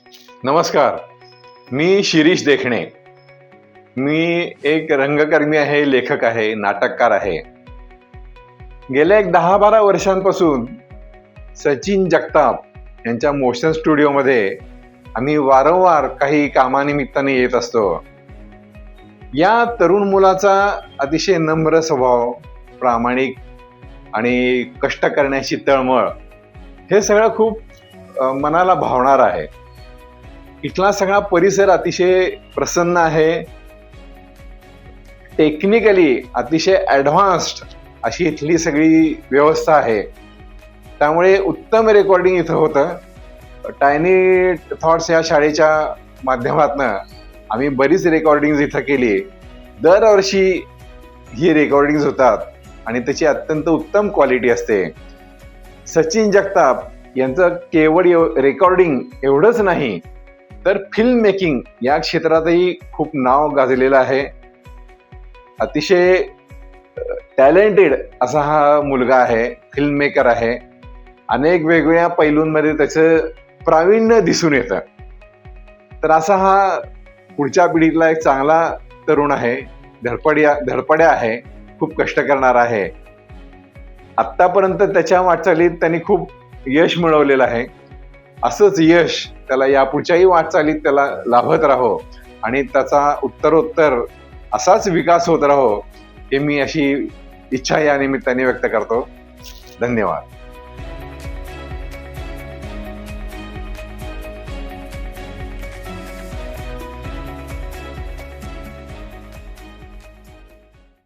नमस्कार. मी शिरीष देखणे. मी एक रंगकर्मी आहे, लेखक आहे, नाटककार आहे. गेल्या एक 10-12 वर्षांपासून सचिन जगताप यांच्या मोशन स्टुडिओमध्ये आम्ही वारंवार काही कामानिमित्ताने येत असतो. या तरुण मुलाचा अतिशय नम्र स्वभाव, प्रामाणिक आणि कष्ट करण्याची तळमळ हे सगळं खूप मनाला भावणार आहे. इथला सगळा परिसर अतिशय प्रसन्न आहे. टेक्निकली अतिशय ॲडव्हान्स्ड अशी इथली सगळी व्यवस्था आहे. त्यामुळे उत्तम रेकॉर्डिंग इथं होतं. टायनी थॉट्स या शाळेच्या माध्यमातनं आम्ही बरीच रेकॉर्डिंग इथं केली. दरवर्षी ही रेकॉर्डिंग होतात आणि त्याची अत्यंत उत्तम क्वालिटी असते. सचिन जगताप यांचं केवळ रेकॉर्डिंग एवढंच नाही तर फिल्म मेकिंग या क्षेत्रातही खूप नाव गाजलेलं आहे. अतिशय टॅलेंटेड असा हा मुलगा आहे, फिल्म मेकर आहे. अनेक वेगवेगळ्या पैलूंमध्ये त्याचं प्रावीण्य दिसून येतं. तर असा हा पुढच्या पिढीतला एक चांगला तरुण आहे, धडपड्या आहे, खूप कष्ट करणारा आहे. आत्तापर्यंत त्याच्या वाटचालीत त्यांनी खूप यश मिळवलेलं आहे. असंच यश त्याला यापुढच्याही वाटचालीत त्याला लाभत राहो आणि त्याचा उत्तरोत्तर असाच विकास होत राहो, हे मी अशी इच्छा या निमित्ताने व्यक्त करतो. धन्यवाद.